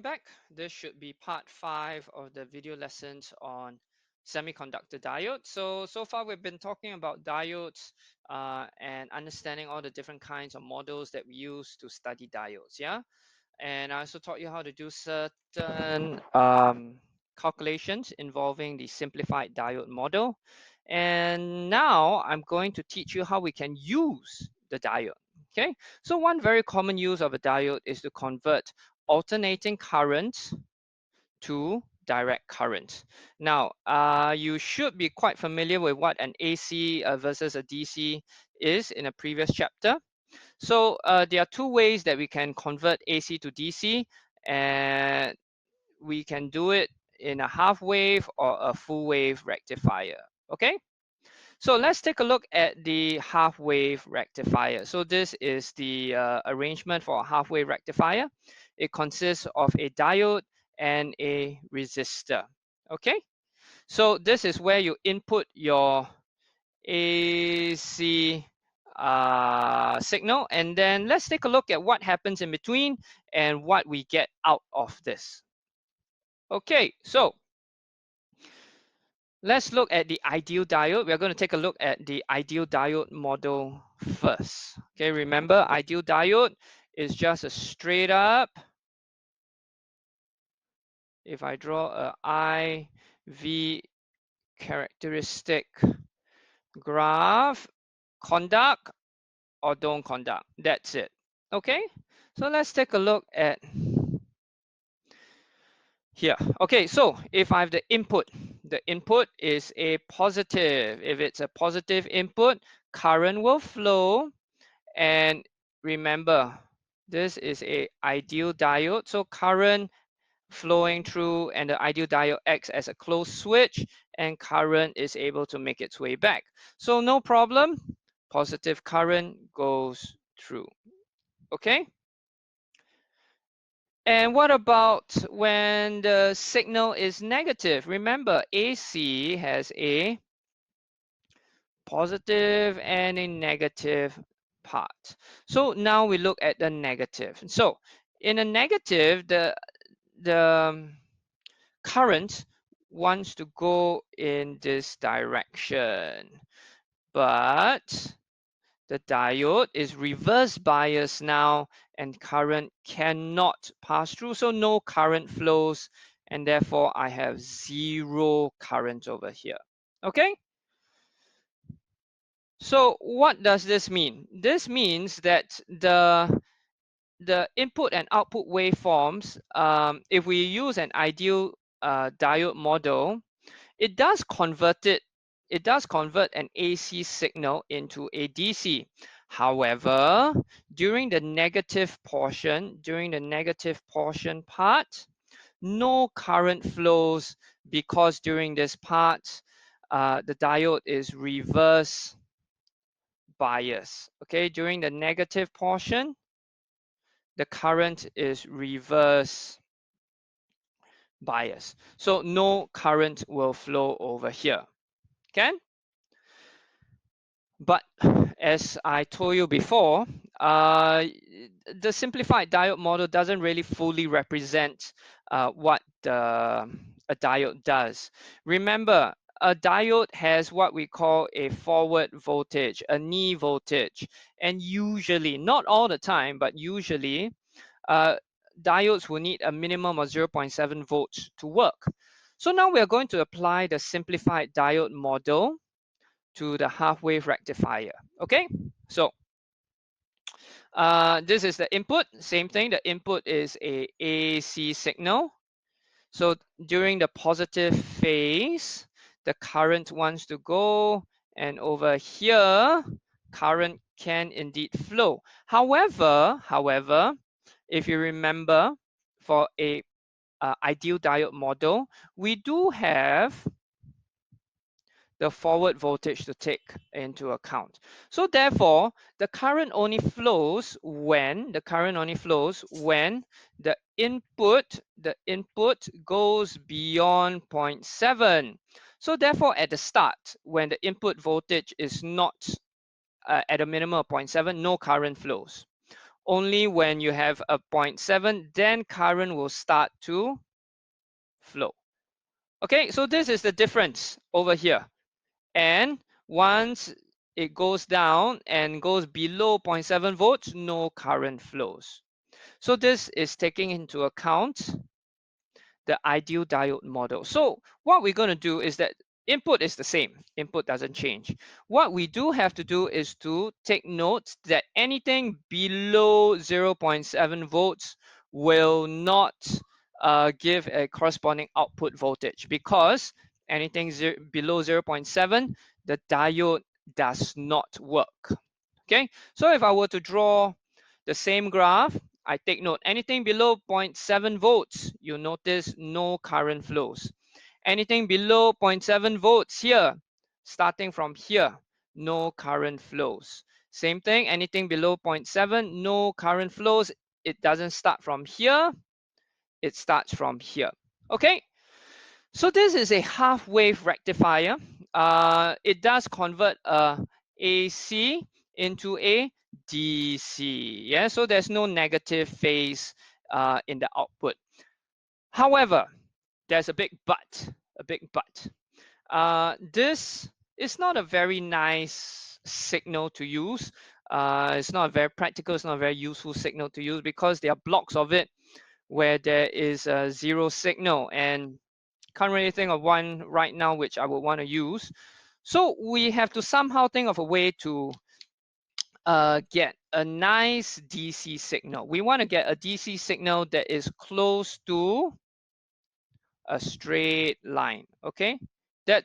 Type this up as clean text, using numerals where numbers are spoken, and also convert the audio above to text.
back. This should be part 5 of the video lessons on semiconductor diodes. So far we've been talking about diodes and understanding all the different kinds of models that we use to study diodes. Yeah, and I also taught you how to do certain calculations involving the simplified diode model. And now I'm going to teach you how we can use the diode. Okay, so one very common use of a diode is to convert alternating current to direct current. Now, you should be quite familiar with what an AC versus a DC is in a previous chapter. So there are two ways that we can convert AC to DC, and we can do it in a half wave or a full wave rectifier. Okay, so let's take a look at the half wave rectifier. So this is the arrangement for a half wave rectifier. It consists of a diode and a resistor. Okay, so this is where you input your AC signal, and then let's take a look at what happens in between and what we get out of this. Okay, so let's look at the ideal diode. We're going to take a look at the ideal diode model first. Okay, remember, ideal diode is just a straight up, if I draw a IV characteristic graph, conduct or don't conduct. That's it. Okay, so let's take a look at here. Okay, so if I have the input is a positive. If it's a positive input, current will flow. And remember, this is a ideal diode, so current flowing through, and the ideal diode acts as a closed switch, and current is able to make its way back. So no problem, positive current goes through. Okay, and what about when the signal is negative? Remember, AC has a positive and a negative part. So now we look at the negative. So in a negative, the current wants to go in this direction, but the diode is reverse biased now, and current cannot pass through, so no current flows, and therefore I have zero current over here. Okay, so what does this mean? This means that the input and output waveforms, if we use an ideal diode model, it does convert an AC signal into a DC. However, during the negative portion part, no current flows, because during this part, the diode is reverse bias. Okay, during the negative portion, the current is reverse bias. So no current will flow over here. Okay? But as I told you before, the simplified diode model doesn't really fully represent what a diode does. Remember, a diode has what we call a forward voltage, a knee voltage, and usually, not all the time, but usually, diodes will need a minimum of 0.7 volts to work. So now we are going to apply the simplified diode model to the half wave rectifier. Okay, so this is the input. Same thing, the input is a AC signal. So during the positive phase, the current wants to go, and over here, current can indeed flow. However, if you remember, for a ideal diode model, we do have the forward voltage to take into account. So therefore, the current only flows when the input goes beyond 0.7. So therefore, at the start, when the input voltage is not at a minimum of 0.7, no current flows. only when you have a 0.7, then current will start to flow. Okay, so this is the difference over here. And once it goes down and goes below 0.7 volts, no current flows. So this is taking into account the ideal diode model. So what we're going to do is that input is the same. Input doesn't change. What we do have to do is to take note that anything below 0.7 volts will not give a corresponding output voltage, because anything below 0.7, the diode does not work. Okay, so if I were to draw the same graph, I take note, anything below 0.7 volts, you notice no current flows. Anything below 0.7 volts here, starting from here, no current flows. Same thing, anything below 0.7, no current flows. It doesn't start from here, it starts from here. Okay, so this is a half wave rectifier. It does convert a AC into a DC. Yeah, so there's no negative phase in the output. However, there's a big but. A big but. This is not a very nice signal to use. It's not very practical. It's not a very useful signal to use, because there are blocks of it where there is a zero signal, and can't really think of one right now which I would want to use. So we have to somehow think of a way to get a nice DC signal. We want to get a DC signal that is close to a straight line. Okay, that's